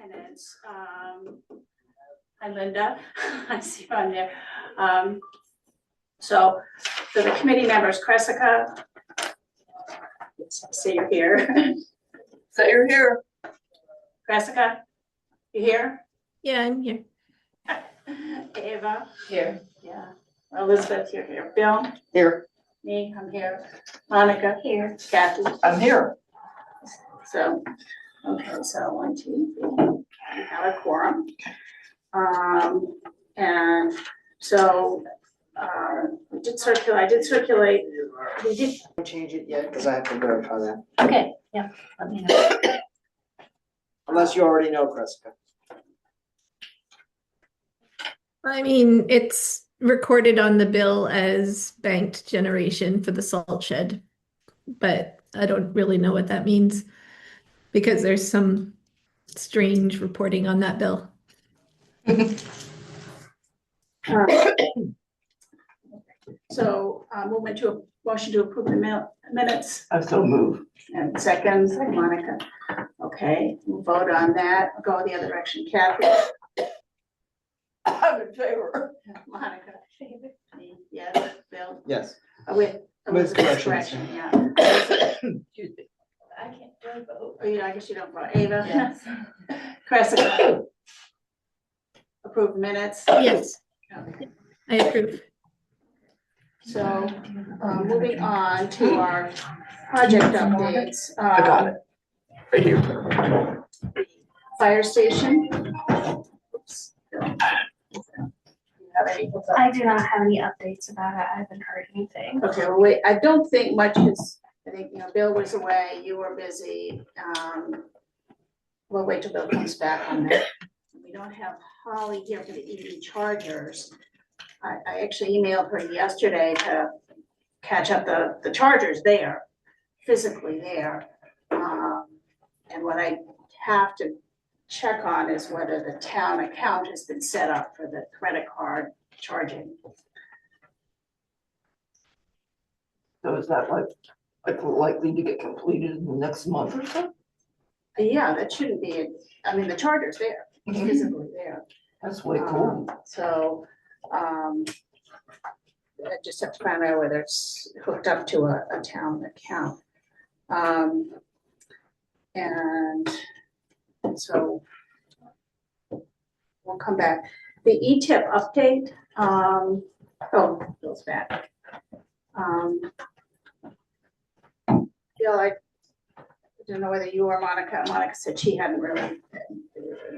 minutes. Hi, Linda. I see you on there. So for the committee members, Cressica. Yes, I see you're here. So you're here. Cressica, you here? Yeah, I'm here. Ava? Here. Yeah. Elizabeth, you're here. Bill? Here. Me, I'm here. Monica? Here. Kathy? I'm here. So, okay, so 1, 2, 3, we have a quorum. And so, we did circulate, I did circulate, we did. Change it yet, because I have to verify that. Okay, yeah, let me know. Unless you already know, Cressica. I mean, it's recorded on the bill as banked generation for the salt shed, but I don't really know what that means because there's some strange reporting on that bill. So, movement to a motion to approve the minutes I so move. and seconds, Monica. Okay, we'll vote on that. I'll go the other direction. Kathy? I'm in favor. Monica? Me, yes. Bill? Yes. With Elizabeth's corrections. correction, yeah. Excuse me. I can't vote. Oh, I guess you don't vote. Ava? Yes. Cressica? Approve minutes? Yes, Okay. I approve. So, moving on to our project updates. I got it. Right here. Fire station. Oops. You have any? I do not have any updates about it. I haven't heard anything. Okay, well, wait, I don't think much is, I think, Bill was away, you were busy. We'll wait till Bill comes back on that. We don't have Holly here for the EV chargers. I actually emailed her yesterday to catch up the chargers there, physically there. And what I have to check on is whether the town account has been set up for the credit card charging. So is that like likely to get completed in the next month or so? Yeah, that shouldn't be, I mean, the charger's there, it's physically there. That's way cool. So, I just have to find out whether it's hooked up to a town account. And so we'll come back. The E-tip update, oh, Bill's back. Bill, I don't know whether you or Monica said she hadn't really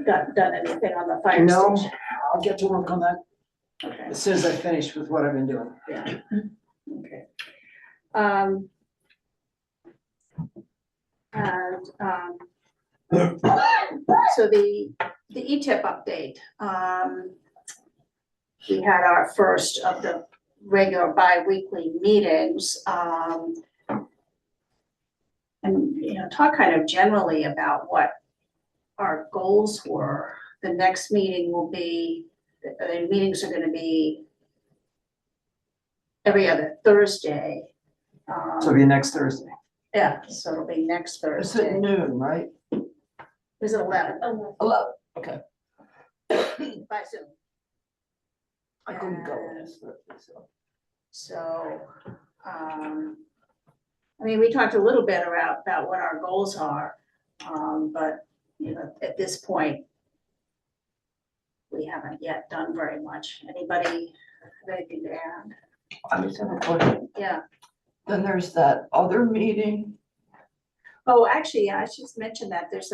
done anything on the fire No, station. I'll get to work on that Okay. as soon as I finish with what I've been doing. Yeah, okay. So the E-tip update, we had our first of the regular bi-weekly meetings, and talk kind of generally about what our goals were. The next meeting will be, the meetings are gonna be every other Thursday. So it'll be next Thursday. Yeah, so it'll be next It's at Thursday. noon, right? Is it 11? 11, okay. By Zoom. I couldn't go last Thursday, so. So, I mean, we talked a little bit about what our goals are, but, at this point, we haven't yet done very much. Anybody have anything to add? I just have a question. Yeah. Then there's that other meeting. Oh, actually, yeah, I should mention that there's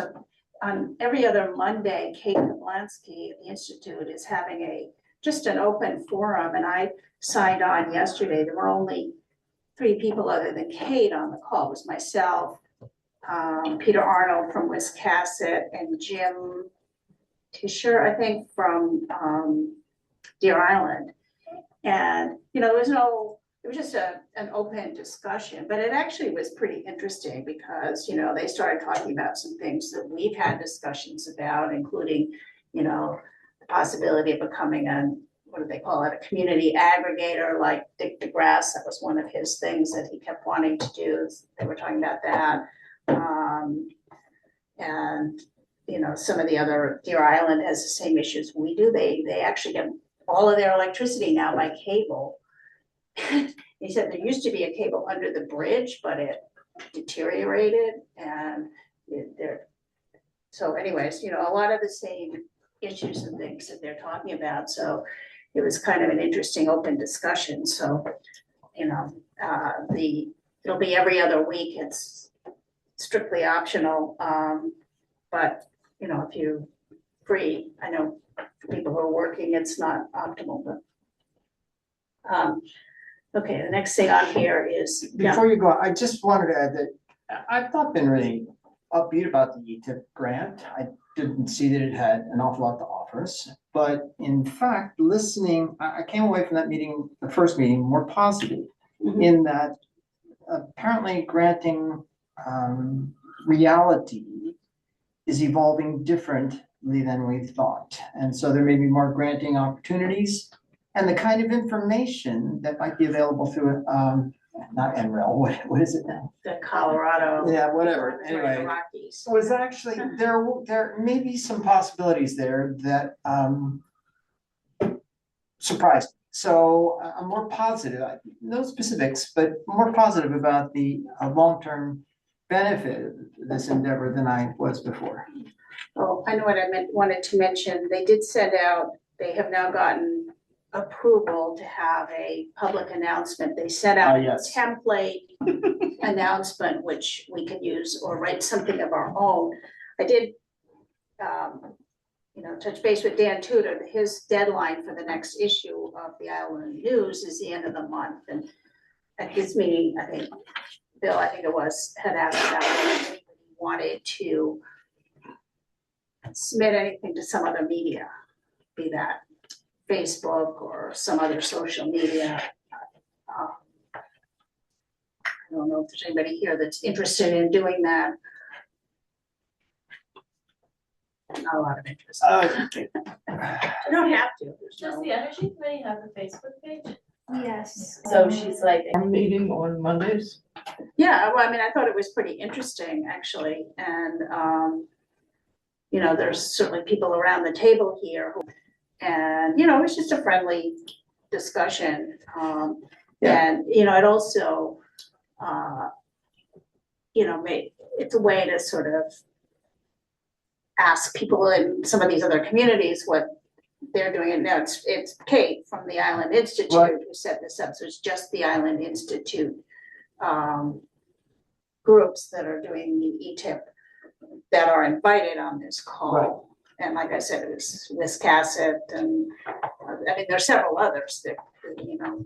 on every other Monday, Kate Kablansky at the Institute is having just an open forum, and I signed on yesterday. There were only 3 people other than Kate on the call. It was myself, Peter Arnold from Wiscasset, and Jim Tisher, I think, from Deer Island. And, it was just an open discussion, but it actually was pretty interesting because, they started talking about some things that we've had discussions about, including, the possibility of becoming what do they call it, a community aggregator like Dick DeGrasse. That was one of his things that he kept wanting to do. They were talking about that. And you know, some of the other, Deer Island has the same issues we do. They actually get all of their electricity now by cable. He said there used to be a cable under the bridge, but it deteriorated and they're, so anyways, you know, a lot of the same issues and things that they're talking about. So it was kind of an interesting open discussion. So, you know, it'll be every other week. It's strictly optional. But, you know, if you're free, I know for people who are working, it's not optimal, but. Okay, the next thing on here is. Before you go, I just wanted to add that I've not been really upbeat about the ETIP grant. I didn't see that it had an awful lot to offer us. But in fact, listening, I came away from that meeting, the first meeting, more positive Mhm. in that apparently granting reality is evolving differently than we thought. And so there may be more granting opportunities and the kind of information that might be available through, not NREL, what is it now? The Colorado. Yeah, whatever, anyway. Rockies. Was actually, there may be some possibilities there that surprised me. So I'm more positive, no specifics, but more positive about the long-term benefit of this endeavor than I was before. Oh, I know what I wanted to mention. They did send out, they have now gotten approval to have a public announcement. They sent out a Yes. template announcement, which we could use or write something of our own. I did, you know, touch base with Dan Tudor. His deadline for the next issue of the Island News is the end of the month. And at his meeting, I think, Bill, I think it was, had asked about whether anybody wanted to submit anything to some other media, be that Facebook or some other social media. I don't know if there's anybody here that's interested in doing that. Not a lot of interest. You don't have to. There's Does no- the Energy Committee have a Facebook page? Yes. So she's like, Our meeting on Mondays. Yeah, well, I mean, I thought it was pretty interesting, actually, and, you know, there's certainly people around the table here who, and, you know, it's just a friendly discussion. And, you know, it also, you know, it's a way to sort of ask people in some of these other communities what they're doing. And now it's Kate from the Island Institute Right. who set this up, so it's just the Island Institute groups that are doing the ETIP that are invited on this call. Right. And like I said, it was Wiscasset and, I mean, there's several others that, you know.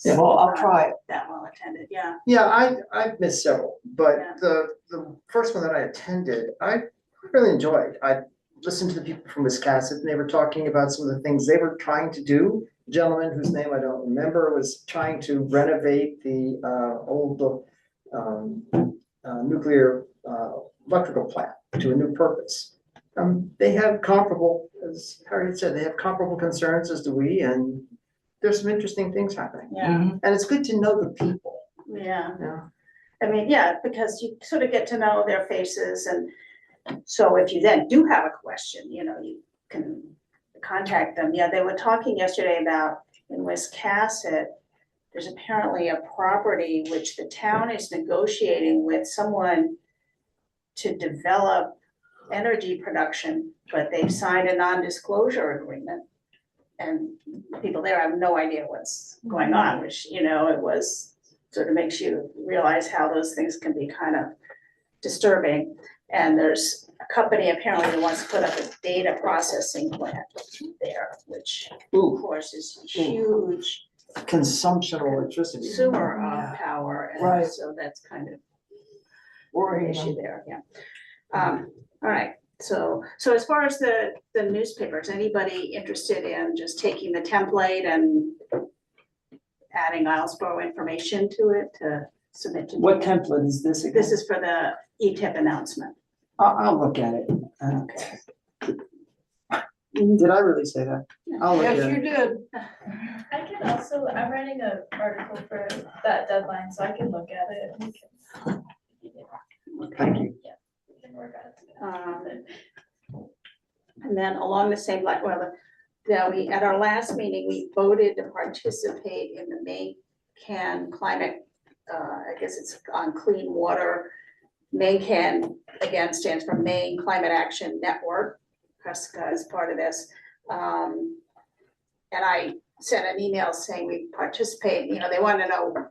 Yeah, well, I'll try it. That well attended, yeah. Yeah, I've missed several, but Yeah. the first one that I attended, I really enjoyed. I listened to the people from Wiscasset and they were talking about some of the things they were trying to do. A gentleman whose name I don't remember was trying to renovate the old nuclear electrical plant to a new purpose. They have comparable, as Harriet said, they have comparable concerns as do we, and there's some interesting things happening. Yeah, And it's good to know the people, yeah. yeah. I mean, yeah, because you sort of get to know their faces, and so if you then do have a question, you know, you can contact them. Yeah, they were talking yesterday about in Wiscasset, there's apparently a property which the town is negotiating with someone to develop energy production, but they've signed a non-disclosure agreement. And people there have no idea what's going on, which, you know, it was, sort of makes you realize how those things can be kind of disturbing. And there's a company apparently that wants to put up a data processing plant there, which of Ooh, course is huge consumption of electricity. consumer Yeah. of power. And Right. so that's kind of an Worrying issue them. there, yeah. All right, so as far as the newspapers, anybody interested in just taking the template and adding Islesboro information to it to submit to? What me? template is this again? This is for the ETIP announcement. I'll look at it. Did I really say that? I'll look Yes, at you it. did. I can also, I'm writing an article for that deadline, so I can look at it and we can. Thank you. Yeah, we can work on it. Um, then along the same line, well, that we, at our last meeting, we voted to participate in the Maine Can Climate, I guess it's on clean water. Maine Can, again, stands for Maine Climate Action Network. Prescott is part of this. And I sent an email saying we participate, they want to know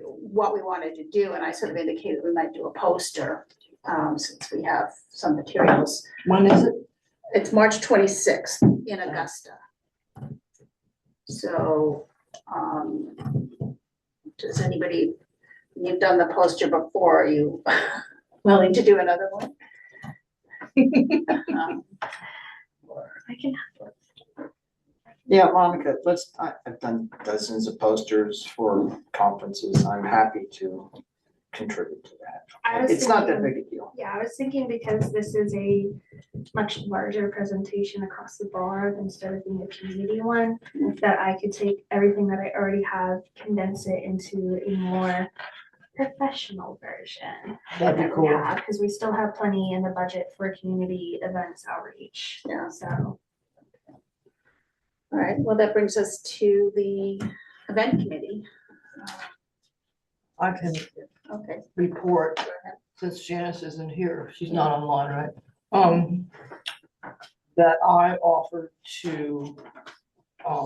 what we wanted to do, and I sort of indicated we might do a poster, since we have some materials. When is it? It's March 26th in Augusta. So, does anybody, you've done the poster before, are you willing to do another one? I can Yeah, Monica, I've done dozens of posters for conferences. I'm happy to contribute to I that. was It's not that thinking- big a deal. Yeah, I was thinking because this is a much larger presentation across the board instead of being a community one, that I could take everything that I already have, condense it into a more professional version. That'd be cool. Because we still have plenty in the budget for community events outreach. Yeah. So, All right, well, that brings us to the event committee. I can Okay, report, since Janice isn't here, she's not online, right? That I offered to,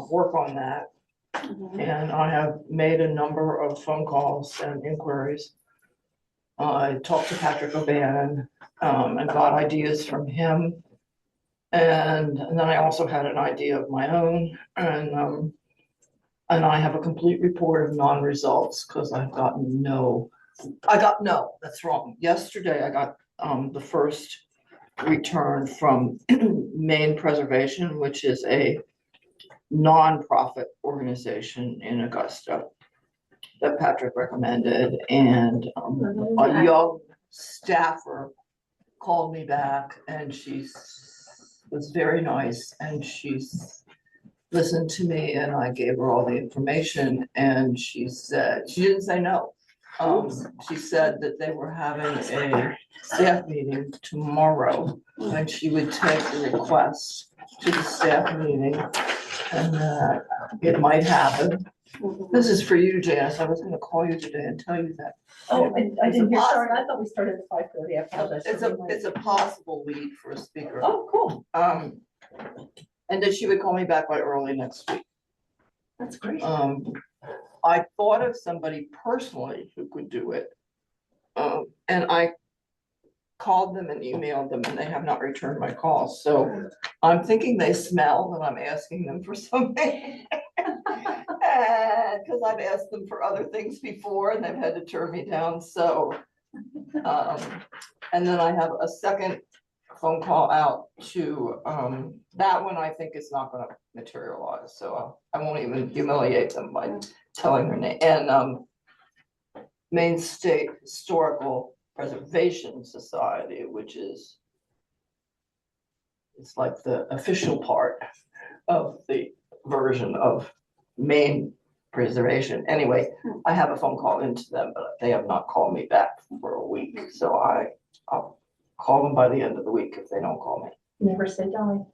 work on that, mhm, and I have made a number of phone calls and inquiries. I talked to Patrick O'Bannon, and got ideas from him. And then I also had an idea of my own, and I have a complete report of non-results, because I've gotten no, that's wrong. Yesterday, I got, the first return from Maine Preservation, which is a nonprofit organization in Augusta that Patrick recommended, and a young staffer called me back, and was very nice, and she's listened to me, and I gave her all the information, and she said, she didn't say no. She said that they were having a staff meeting tomorrow, and she would take the request to the staff meeting, and that it might happen. mhm. This is for you, Janice. I was gonna call you today and tell you that. Oh, I didn't hear, sorry, It's I thought we started at 5:30, I apologize. it's a possible lead for a speaker. Oh, cool, And that she would call me back by early next week. that's great. I thought of somebody personally who could do it. And I called them and emailed them, and they have not returned my calls, so I'm thinking they smell that I'm asking them for something. Cause I've asked them for other things before and they've had to turn me down, so. And then I have a second phone call out to, that one I think is not gonna materialize, so I won't even humiliate them by telling her name, and, Maine State Historical Preservation Society, which is, it's like the official part of the version of Maine preservation. Anyway, I have a phone call into them, but they have not called me back for a week, so I'll call them by the end of the week if they don't call me. Never say die.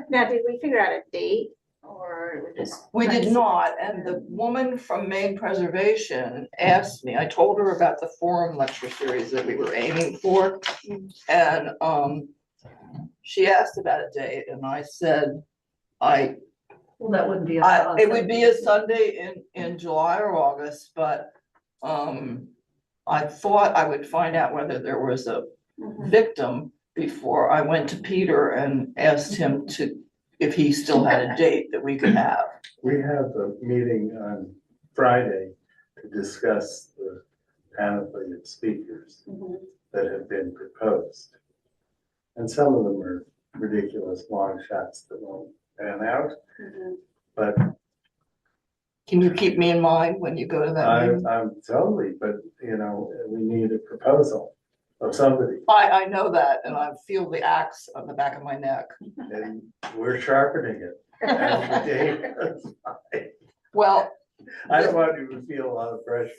Now, did we figure out a date, or we just? We did not, and the woman from Maine Preservation asked me, I told her about the forum lecture series that we were aiming for. And she asked about a date, and I said, Well, that wouldn't be a. it would be a Sunday in July or August, but I thought I would find out whether there was a Mhm. victim before I went to Peter and asked him if he still had a date that we could have. We have a meeting on Friday to discuss the panoply of speakers Mhm. that have been proposed. And some of them are ridiculous long shots that won't pan out, Mhm. but Can you keep me in mind when you go to that meeting? I'm totally, but you know, we need a proposal of somebody, I know that, and I feel the axe on the back of my neck. and we're sharpening it as the day goes by. Well, I don't want you to feel a lot of pressure.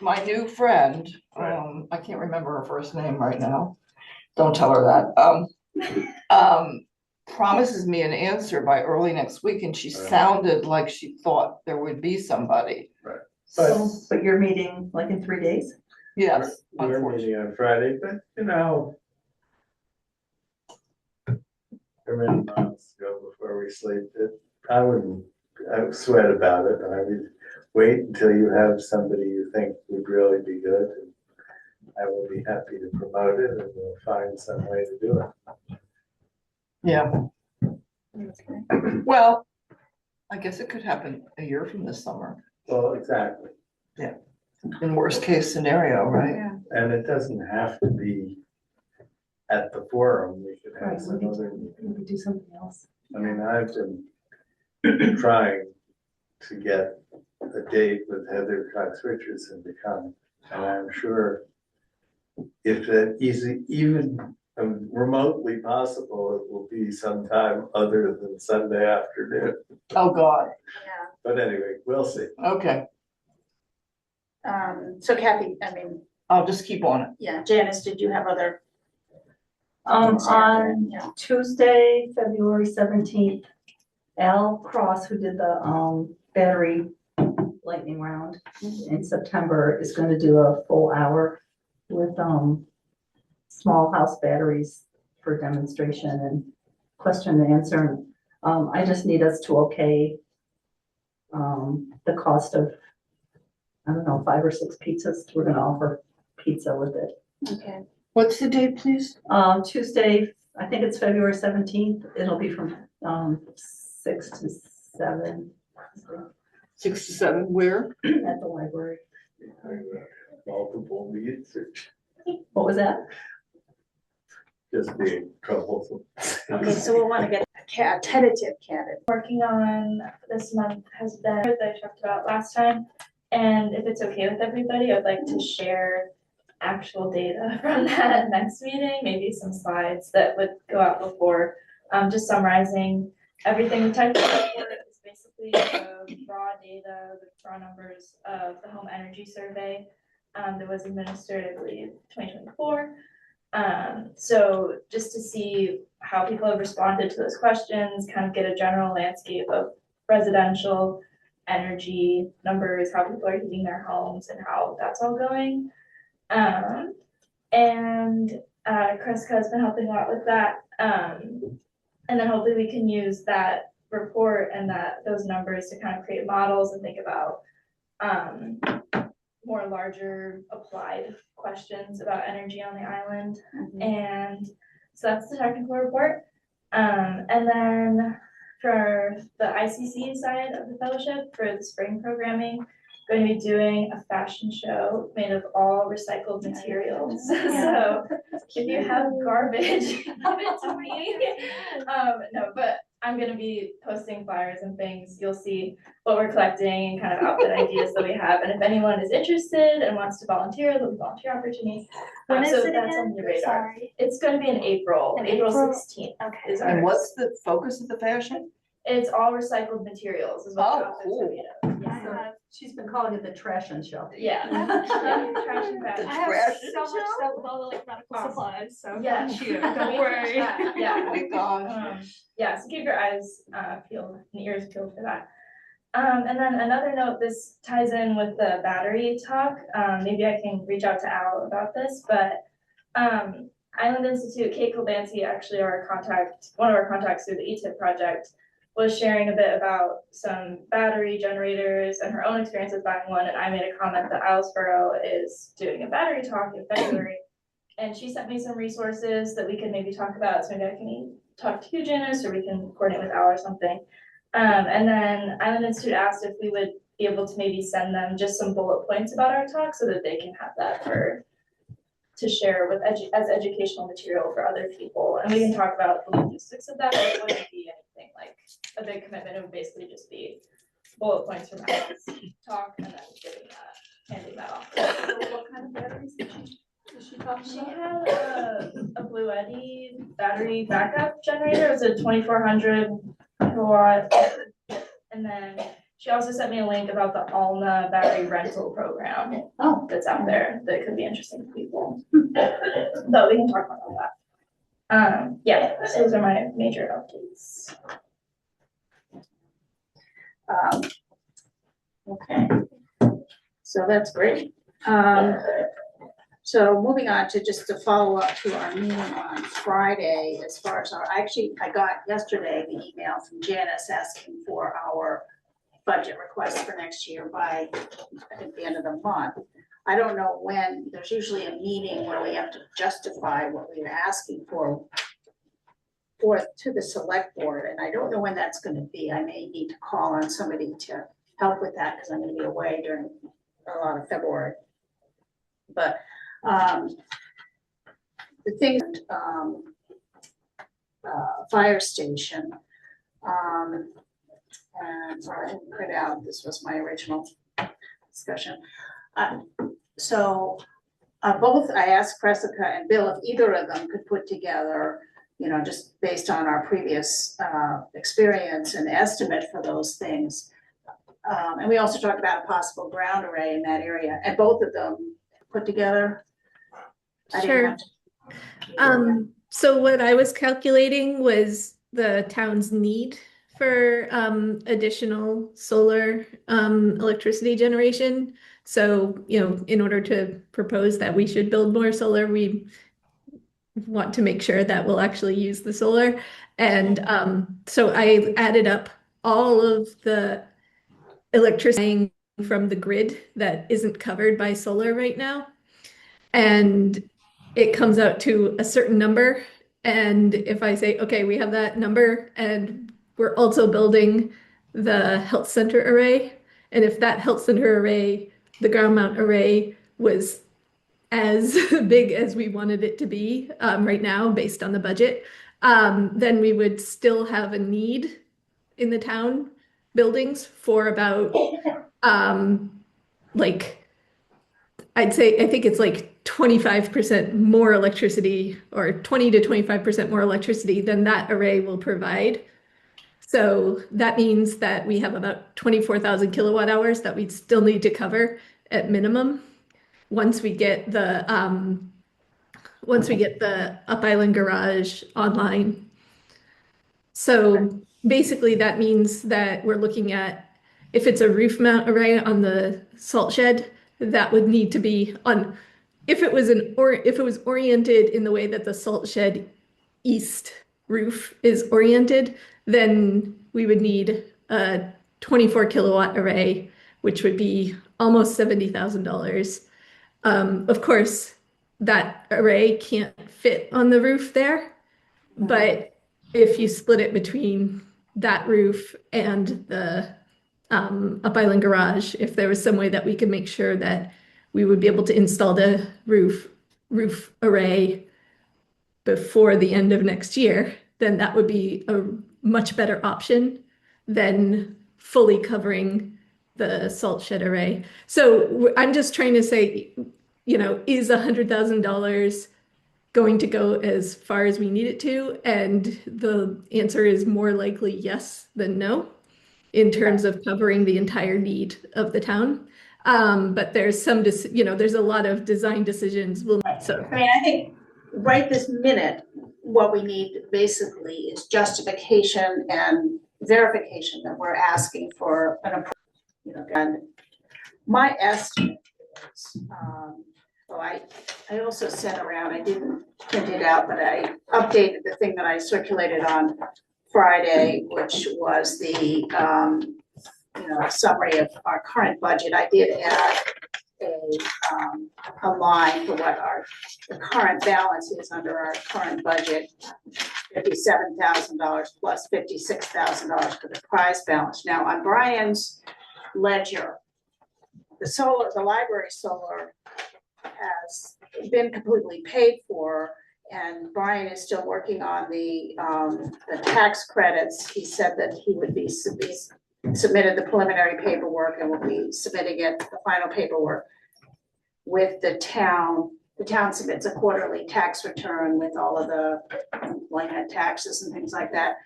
my new friend, I can't remember her first name right now. Don't tell her that. promises me an answer by early next week, and she sounded like she thought there would be somebody. Right. So, but you're meeting like in 3 days? Yes, We're unfortunately. meeting on Friday, but you know. How many months ago before we sleep, I wouldn't sweat about it. I would wait until you have somebody you think would really be good. And I will be happy to promote it, and we'll find some way to do it. Yeah. Well, I guess it could happen a year from this summer, Well, exactly. in worst case scenario, right? And it doesn't have to be at the forum. We could have Right, some other. Maybe do something else. I mean, I've been trying to get a date with Heather Cox Richardson to come, and I'm sure if that easy, even remotely possible, it will be sometime other than Sunday afternoon. Oh, God. Yeah. But anyway, we'll see. Okay, So Kathy, I mean, I'll just keep on it. yeah, Janice, did you have other? On Yeah. Tuesday, February 17th, Al Cross, who did the battery lightning round in September, is going to do a full hour with small house batteries for demonstration and question and answer. I just need us to okay the cost of, I don't know, 5 or 6 pizzas. We're gonna offer pizza with it. Okay. What's the date, please? Tuesday, I think it's February 17th. It'll be from 6 to 7 6 to 7, where? at the library. Multiple meetings, What was that? just being troublesome. Okay, so we'll want to get a tentative candidate. Working on this month has been, that I talked about last time. And if it's okay with everybody, I'd like to share actual data from that next meeting, maybe some slides that would go out before, just summarizing everything. The type of report is basically the raw data, the raw numbers of the home energy survey that was administered, I believe, 2024. So just to see how people have responded to those questions, kind of get a general landscape of residential energy numbers, how people are heating their homes and how that's all going. Kreska has been helping a lot with that. And then hopefully we can use that report and those numbers to kind of create models and think about more larger applied questions about energy on the island. And so that's the technical report. And then for the ICC side of the fellowship, for the spring programming, going to be doing a fashion show made of all recycled materials. So if you have garbage, give it to me. No, but I'm gonna be posting flyers and things. You'll see what we're collecting and kind of outfit ideas that we have. And if anyone is interested and wants to volunteer, there'll be volunteer opportunities. When is So it that's again? on your radar. Sorry. It's gonna be in April, In April April? 16th Okay. is And ours. what's the focus of the fashion? It's all recycled materials is what Oh, the outfits cool. are made of. Yeah. She's been calling it the trash and show. Yeah. Trash and bags. The trash so much stuff with all the like medical supplies, so Yeah. thank you. Don't Don't worry. Yeah. Oh my gosh. Yeah, so keep your eyes peeled and ears peeled for that. And then another note, this ties in with the battery talk. Maybe I can reach out to Al about this, but Island Institute, Kate Colbancy, actually one of our contacts through the ETIP project, was sharing a bit about some battery generators and her own experience with buying one. And I made a comment that Islesboro is doing a battery talk in February. And she sent me some resources that we could maybe talk about. So maybe I can talk to you, Janice, or we can coordinate with Al or something. And then Island Institute asked if we would be able to maybe send them just some bullet points about our talk so that they can have that to share with as educational material for other people. And we can talk about the logistics of that, but it wouldn't be anything like a big commitment. It would basically just be bullet points from Al's talk and then handing that off. What kind of batteries is she talking She about? had a Blue Eddy battery backup generator. It was a 2400 kilowatt. And then she also sent me a link about the Alna battery rental program that's out there that could be interesting to people. But we can talk more about that. Yeah, those are my major updates. Okay, so that's great. So moving on to just to follow up to our meeting on Friday, as far as I got yesterday the email from Janice asking for our budget request for next year by, I think, the end of the month. I don't know when, there's usually a meeting where we have to justify what we're asking for to the select board, and I don't know when that's gonna be. I may need to call on somebody to help with that, because I'm gonna be away during a lot of February. But the thing, fire station, and sorry, I didn't print out, this was my original discussion. So both, I asked Pressica and Bill if either of them could put together, you know, just based on our previous experience and estimate for those things. And we also talked about a possible ground array in that area, and both of them put together. I didn't Sure. have to- So what I was calculating was the town's need for additional solar electricity generation. So, you know, in order to propose that we should build more solar, we want to make sure that we'll actually use the solar. And so I added up all of the electricity from the grid that isn't covered by solar right now. And it comes out to a certain number. And if I say, okay, we have that number and we're also building the health center array, and if that health center array, the ground mount array, was as big as we wanted it to be right now based on the budget, then we would still have a need in the town buildings for about like, I'd say, I think it's like 25% more electricity, or 20 to 25% more electricity than that array will provide. So that means that we have about 24,000 kilowatt hours that we'd still need to cover at minimum once we get the Up Island Garage online. So basically that means that we're looking at, if it's a roof mount array on the salt shed, that would need to be on, if it was oriented in the way that the salt shed east roof is oriented, then we would need a 24 kilowatt array, which would be almost $70,000. Of course, that array can't fit on the roof there, but if you split it between that roof and the Up Island Garage, if there was some way that we could make sure that we would be able to install the roof array before the end of next year, then that would be a much better option than fully covering the salt shed array. So I'm just trying to say, you know, is $100,000 going to go as far as we need it to? And the answer is more likely yes than no in terms of covering the entire need of the town. But there's some, you know, there's a lot of design decisions. So I mean, I think right this minute, what we need basically is justification and verification that we're asking for an approval. You know, and my estimate is, well, I also sent around, I didn't print it out, but I updated the thing that I circulated on Friday, which was the, you know, summary of our current budget. I did add a line for what the current balance is under our current budget, $57,000 plus $56,000 for the prize balance. Now on Brian's ledger, the library solar has been completely paid for, and Brian is still working on the tax credits. He said that he would be submitted the preliminary paperwork and will be submitting it, the final paperwork with the town. The town submits a quarterly tax return with all of the employment taxes and things like that,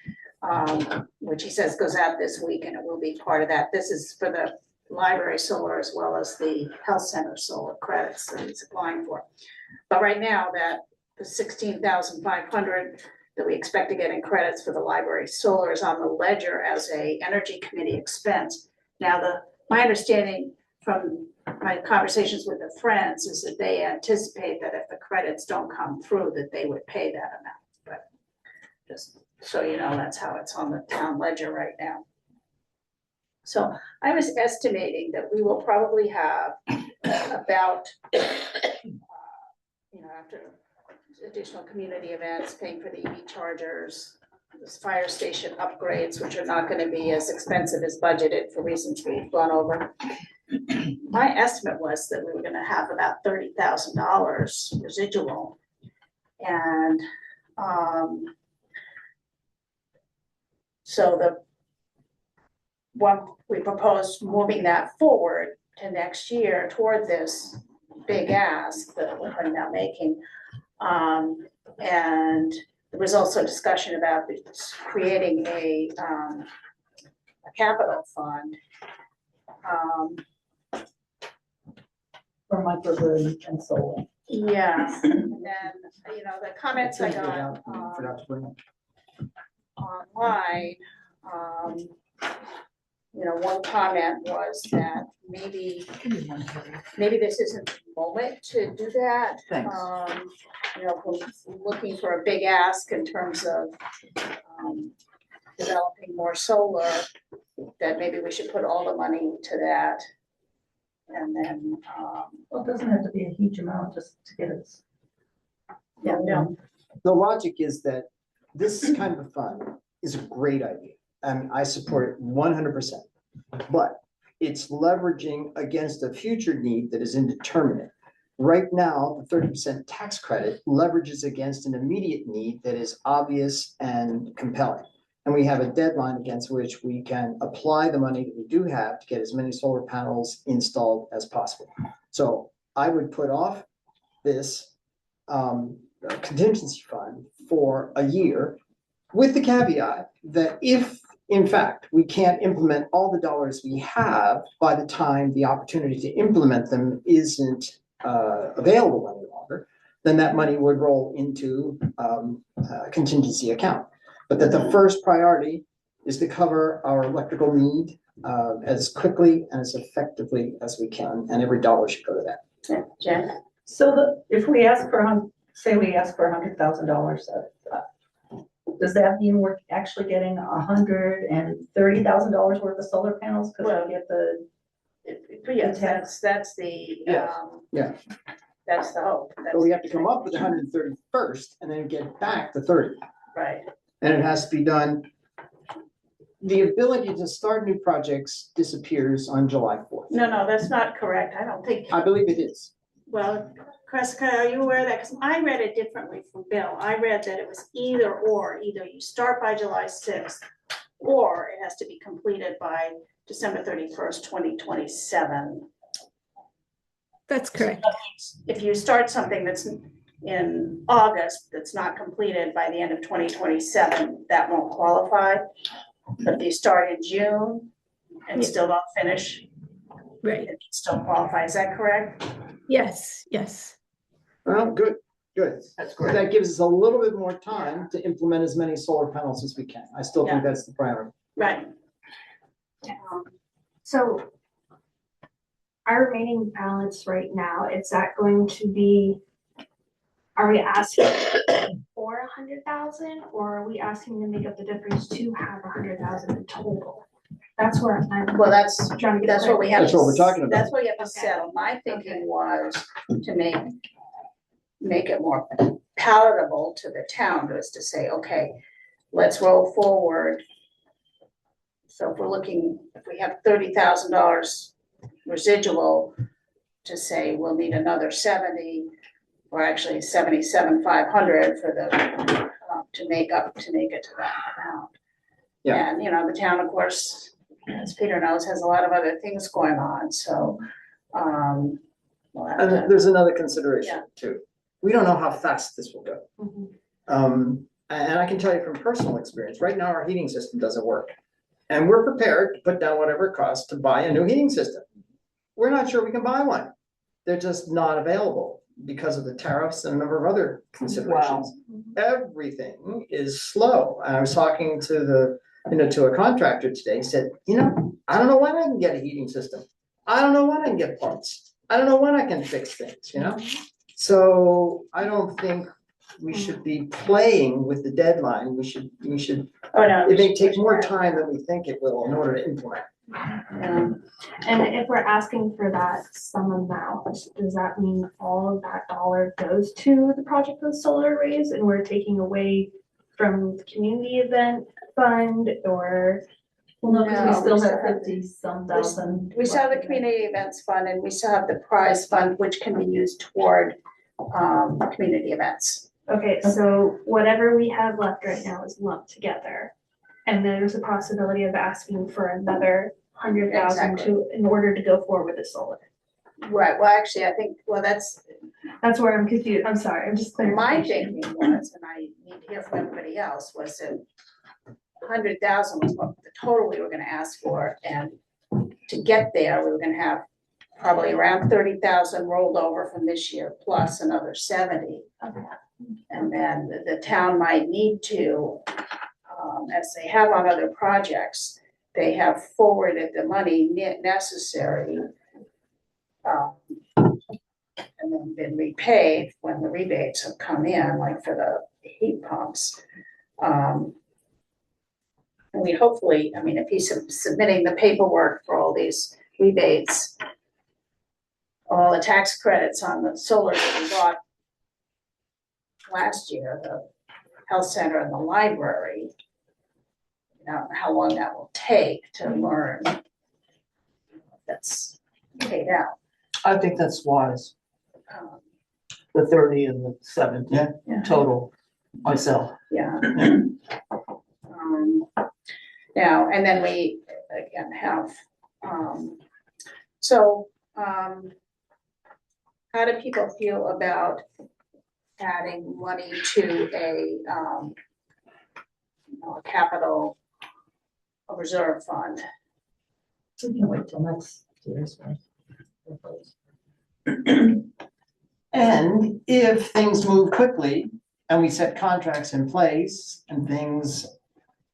which he says goes out this week, and it will be part of that. This is for the library solar as well as the health center solar credits that he's applying for. But right now that the 16,500 that we expect to get in credits for the library solar is on the ledger as a energy committee expense. Now, my understanding from my conversations with the Friends is that they anticipate that if the credits don't come through, that they would pay that amount. But just so you know, that's how it's on the town ledger right now. So I was estimating that we will probably have about, after additional community events, paying for the EV chargers, this fire station upgrades, which are not going to be as expensive as budgeted for reasons we've gone over. My estimate was that we were going to have about $30,000 residual. And so we proposed moving that forward to next year toward this big ask that we're now making. And there was also discussion about creating a capital fund. For microgrid and solar. Yeah, and then, the comments I got Forgot to bring it. online, one comment was that maybe this isn't the moment to do that. Thanks. If we're looking for a big ask in terms of developing more solar, that maybe we should put all the money to that. And then, Well, it doesn't have to be a huge amount just to get us. no. The logic is that this kind of a fund is a great idea, and I support it 100%. But it's leveraging against a future need that is indeterminate. Right now, the 30% tax credit leverages against an immediate need that is obvious and compelling. And we have a deadline against which we can apply the money that we do have to get as many solar panels installed as possible. So I would put off this contingency fund for a year, with the caveat that if, in fact, we can't implement all the dollars we have by the time the opportunity to implement them isn't available any longer, then that money would roll into a contingency account. But that the first priority is to cover our electrical need as quickly and as effectively as we can, and every dollar should go to that. Jen? So if we ask for, say we ask for $100,000, does that mean we're actually getting $130,000 worth of solar panels? Because we get the. Yes, that's the, Yes. Yeah. That's the hope. But we have to come up with 130 first and then get back to 30. Right. And it has to be done. The ability to start new projects disappears on July 4th. No, that's not correct. I don't think. I believe it is. Well, Kreska, are you aware of that? Because I read it differently from Bill. I read that it was either or, either you start by July 6th, or it has to be completed by December 31st, 2027. That's correct. If you start something that's in August, that's not completed by the end of 2027, that won't qualify. But if you start in June and still don't finish, Right. it still qualifies. Is that correct? Yes, yes. Well, good. That's So that gives us a little bit more time to implement as many solar panels as we can. I still think that's the priority. Right. So our remaining balance right now, is that going to be, are we asking for 100,000, or are we asking to make up the difference to have 100,000 in total? That's where I'm. Well, that's trying to get. That's what we have. That's what we're talking about. That's what you have to Okay. settle. My thinking was to make it more palatable to the town, was to say, okay, let's roll forward. So if we have $30,000 residual, to say we'll need another 70, or actually 77,500 for the to make it to that amount. Yeah. And the town, of course, as Peter knows, has a lot of other things going on, so we'll have And to- there's another consideration Yeah. too. We don't know how fast this will go. Mhm. And I can tell you from personal experience, right now our heating system doesn't work. And we're prepared to put down whatever it costs to buy a new heating system. We're not sure we can buy one. They're just not available. because of the tariffs and a number of other considerations. Everything is slow. And I was talking to to a contractor today, he said, I don't know when I can get a heating system. I don't know when I can get parts. I don't know when I can fix things, So I don't think we should be playing with the deadline. We should, Oh, no. it may take more time than we think it will in order to implement. And if we're asking for that sum amount, does that mean all of that dollar goes to the project of solar arrays and we're taking away from the community event fund or? Well, no, because we No, still we have still have- 50-some thousand. We still have the community events fund and we still have the prize fund, which can be used toward, community events. Okay, so whatever we have left right now is lumped together. And there's a possibility of asking for another 100,000 in order to go forward with the solar. Right, well, actually, I think, that's That's where I'm confused. I'm sorry, I'm just clear. my thinking was, and I need to hear from everybody else, was that 100,000 was what the total we were gonna ask for, and to get there, we were gonna have probably around 30,000 rolled over from this year, plus another 70. And then the town might need to, as they have on other projects, they have forwarded the money necessary, and then been repaid when the rebates have come in, like for the heat pumps. And we hopefully, if he's submitting the paperwork for all these rebates, all the tax credits on the solar that we bought last year, the health center and the library, how long that will take to learn that's paid out. I think that's wise, Um, the 30 and the 70 Yeah. total myself. Yeah. Now, and then we again have, how do people feel about adding money to a capital, a reserve fund? We can wait till next year's one. And if things move quickly and we set contracts in place and there's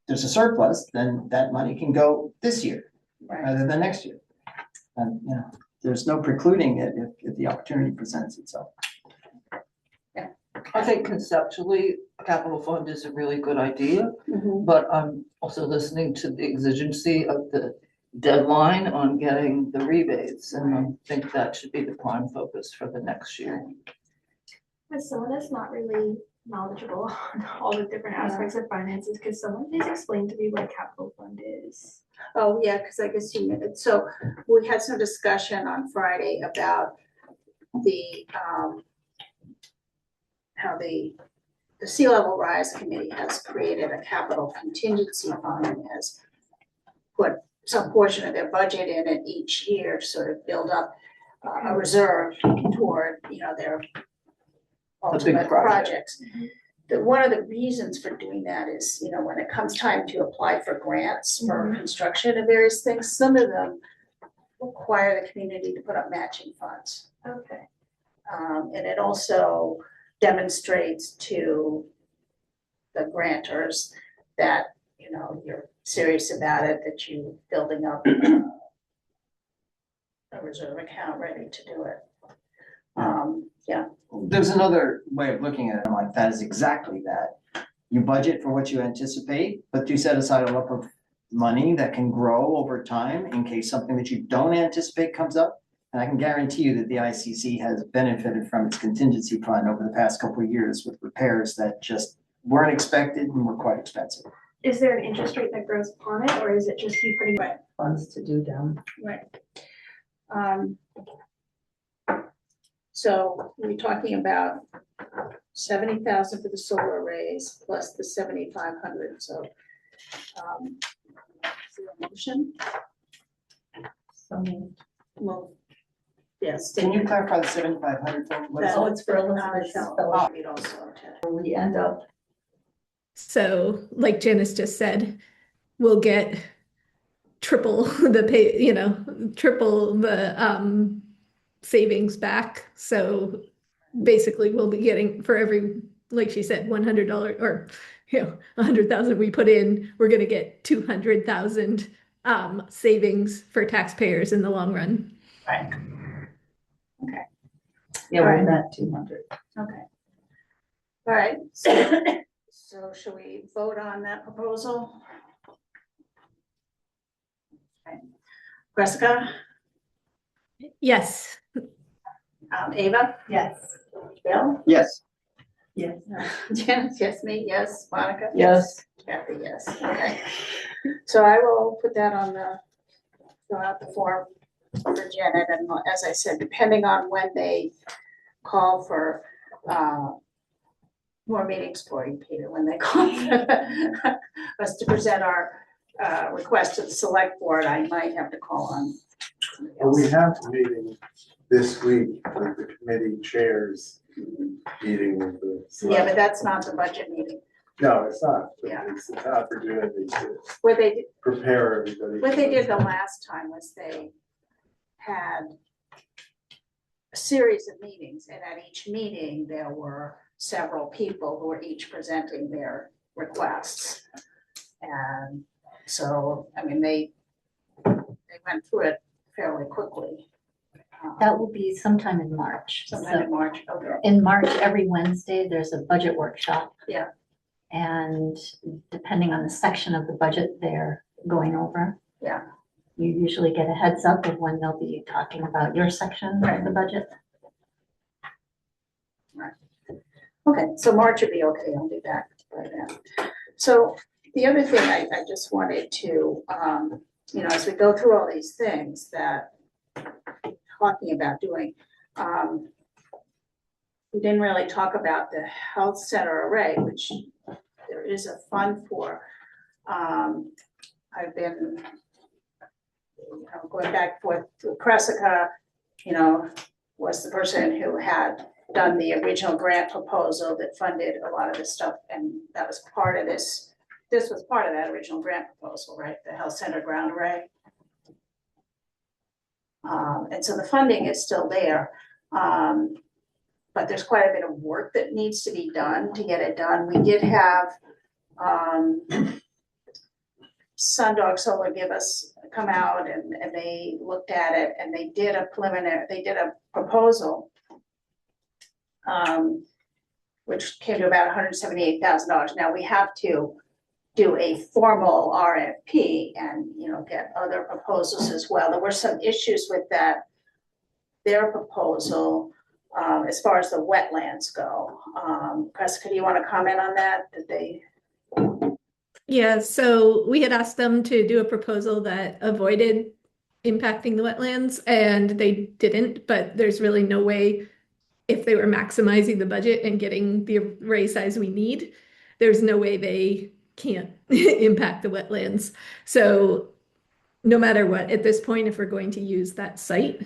a surplus, then that money can go this year Right, rather than next year. And, there's no precluding it if the opportunity presents itself. I think conceptually, a capital fund is a really good idea, Mhm. but I'm also listening to the exigency of the deadline on getting the rebates, and I think that should be the prime focus for the next year. As someone that's not really knowledgeable on all the different aspects of finances, could someone please explain to me what a capital fund is? Oh, yeah, because I guess so we had some discussion on Friday about the, how the Sea Level Rise Committee has created a capital contingency fund and has put some portion of their budget in it each year, sort of build up a reserve toward, their ultimate projects. One of the reasons for doing that is, when it comes time to apply for grants for construction of various things, some of them require the community to put up matching funds. Okay. And it also demonstrates to the grantors that, you're serious about it, that you're building up a reserve account ready to do it. Yeah. There's another way of looking at it like that is exactly that. You budget for what you anticipate, but you set aside a lump of money that can grow over time in case something that you don't anticipate comes up. And I can guarantee you that the ICC has benefited from its contingency fund over the past couple of years with repairs that just weren't expected and were quite expensive. Is there an interest rate that grows upon it, or is it just you putting? Funds to do down. Right. So we're talking about 70,000 for the solar arrays plus the 7,500, so, is there a motion? Well, yes. Can you clarify the 7,500? Oh, it's for Elizabeth's fellowship. Read also to. We end up, So like Janice just said, we'll get triple the triple the savings back. So basically we'll be getting for every, like she said, $100 or, 100,000 we put in, we're gonna get 200,000 savings for taxpayers in the long run. Right. Yeah, we're in that 200. Okay. All right, so shall we vote on that proposal? Okay. Jessica, Yes. Ava, Yes. Bill, Yes. Yes. Janet, yes, me, yes, Monica? Yes. Kathy, yes, okay. So I will put that on the, fill out the form for Janet, and as I said, depending on when they call for, more meetings for you, Peter, when they call for us to present our, request to the select board, I might have to call on somebody Well, we else. have a meeting this week, with the committee chairs meeting with the. Yeah, but that's not the budget meeting, No, it's not, but Yeah. it's an opportunity to where they, prepare everybody. what they did the last time was they had a series of meetings, and at each meeting, there were several people who were each presenting their requests. And so, I mean, they went through it fairly quickly. That will be sometime in March. Sometime in So March, okay. in March, every Wednesday, there's a budget workshop. Yeah. And depending on the section of the budget they're going over. Yeah. You usually get a heads up of when they'll be talking about your section of the budget. Okay, so March would be okay, I'll be back by then. So the other thing I just wanted to, as we go through all these things that talking about doing, we didn't really talk about the health center array, which there is a fund for. I've been going back and forth to Cressica, was the person who had done the original grant proposal that funded a lot of this stuff, and that was part of this. This was part of that original grant proposal, right? The health center ground array. And so the funding is still there. But there's quite a bit of work that needs to be done to get it done. We did have Sundog Solar come out and they looked at it, and they did a proposal, which came to about $178,000. Now we have to do a formal RFP and, get other proposals as well. There were some issues with their proposal, as far as the wetlands go. Cressica, do you want to comment on that? Did they? Yeah, so we had asked them to do a proposal that avoided impacting the wetlands, and they didn't, but there's really no way, if they were maximizing the budget and getting the array size we need, there's no way they can't impact the wetlands. So no matter what, at this point, if we're going to use that site,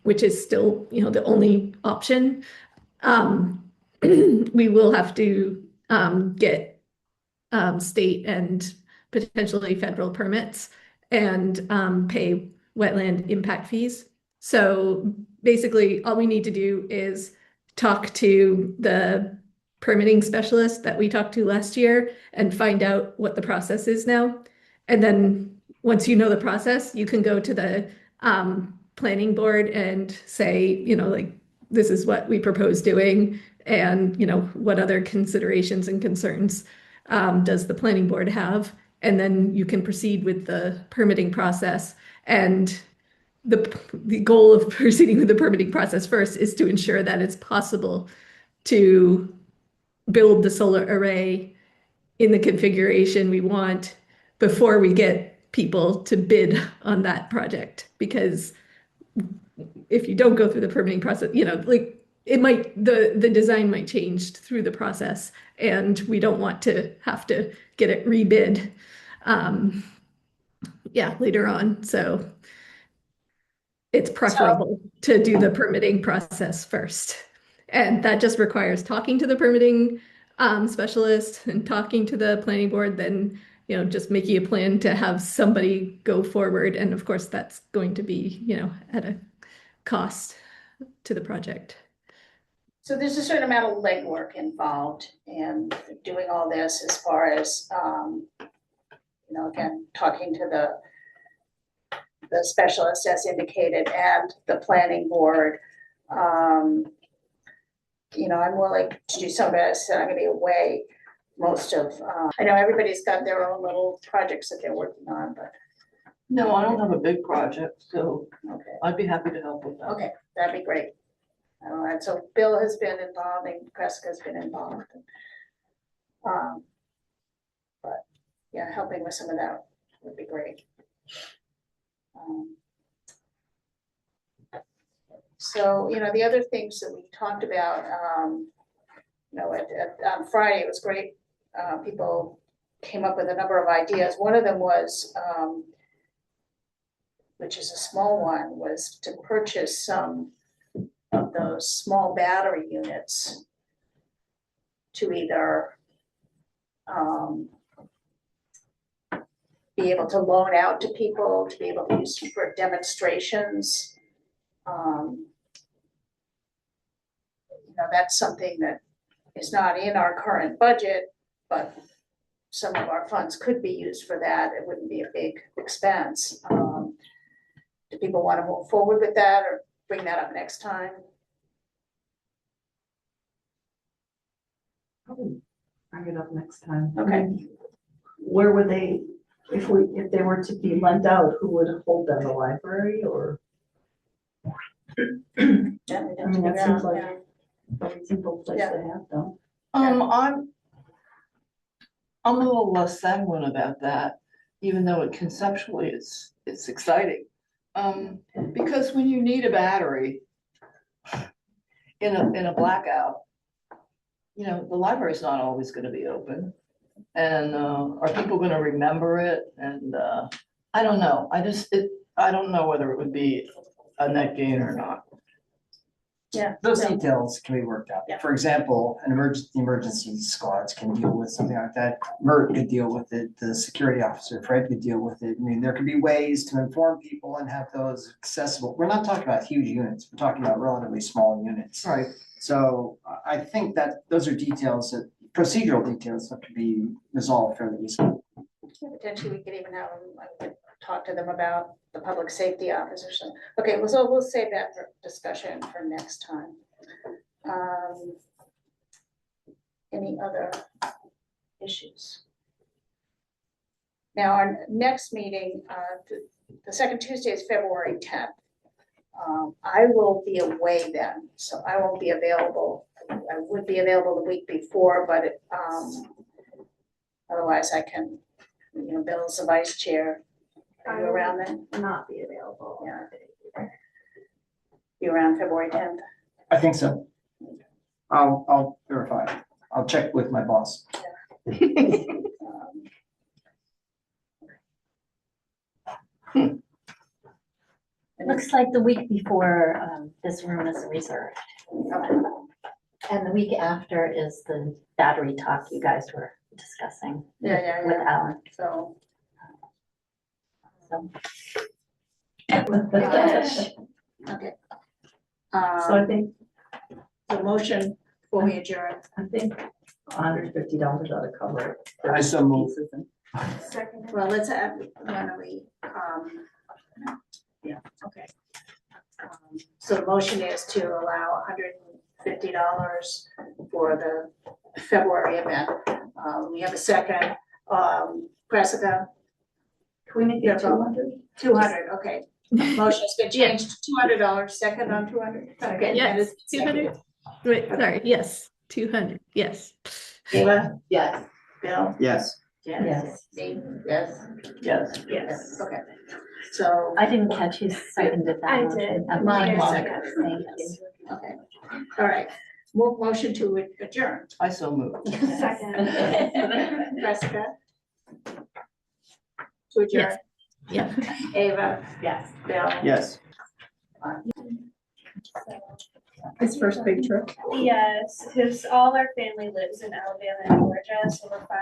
which is still, the only option, we will have to get state and potentially federal permits and pay wetland impact fees. So basically, all we need to do is talk to the permitting specialist that we talked to last year and find out what the process is now. And then once you know the process, you can go to the planning board and say, this is what we propose doing, and, what other considerations and concerns does the planning board have? And then you can proceed with the permitting process. And the goal of proceeding with the permitting process first is to ensure that it's possible to build the solar array in the configuration we want before we get people to bid on that project. Because if you don't go through the permitting process, the design might change through the process, and we don't want to have to get it rebid later on. So it's preferable to do the permitting process first. And that just requires talking to the permitting specialist and talking to the planning board, then, just making a plan to have somebody go forward. And of course, that's going to be, at a cost to the project. So there's a certain amount of legwork involved in doing all this as far as, again, talking to the specialist as indicated and the planning board. I'm willing to do some of this, I'm gonna be away most of, I know everybody's got their own little projects that they're working on, but, No, I don't have a big project, so okay. I'd be happy to help with that. Okay, that'd be great. All right, so Bill has been involved and Kreska's been involved. But yeah, helping with some of that would be great. So, the other things that we talked about, on Friday, it was great. People came up with a number of ideas. One of them was, which is a small one, was to purchase some of those small battery units to either be able to loan out to people, to be able to use for demonstrations. That's something that is not in our current budget, but some of our funds could be used for that. It wouldn't be a big expense. Do people want to move forward with that or bring that up next time? Probably bring it up next time. Okay. Where would they, if they were to be lent out, who would hold them, the library or? Yeah, we I mean, that don't seems do like that, a very simple place Yeah. to have them. I'm a little less sanguine about that, even though conceptually it's exciting. Because when you need a battery in a blackout, the library's not always gonna be open. And, are people gonna remember it? And, I don't know. I don't know whether it would be a net gain or not. Yeah. Those so- details can be worked out. Yeah. For example, emergency squads can deal with something like that. Mert could deal with it, the security officer, Fred could deal with it. I mean, there could be ways to inform people and have those accessible. We're not talking about huge units, we're talking about relatively small units. Right. So I think that those are details procedural details that could be resolved fairly easily. Yeah, potentially, we could even have them, talk to them about the public safety officers. Okay, so we'll save that for discussion for next time. Any other issues? Now, our next meeting, the second Tuesday is February 10th. I will be away then, so I won't be available. I would be available the week before, but otherwise I can, Bill's the vice chair. Are you around then? Not be available. Yeah. You around February 10th? I think so. I'll verify. I'll check with my boss. Looks like the week before, this room is reserved. And the week after is the battery talk you guys were discussing Yeah, with Alan. So. So Okay. So I think, The motion before we adjourn. $150 ought to cover it. I so move. Second. Well, let's have, why don't we, yeah, okay. So the motion is to allow $150 for the February event. We have a second, Jessica, Can we make Yeah, it 200? 200, okay. Motion's been changed to $200, second on 200. Okay, that Yes, is 200. Wait, sorry, yes, 200, yes. Eva, yes. Bill, Yes. Janice, me, yes, Yes. yes, okay. So, I didn't catch who seconded that. I motion. did. Okay. Mine second. Thank you. okay, all right. Motion to adjourn. I so move. Second. Jessica? To adjourn. Yeah. Ava, Yes. Bill. Yes. His first big trip. Yes, because all our family lives in Alabama and Georgia, so we're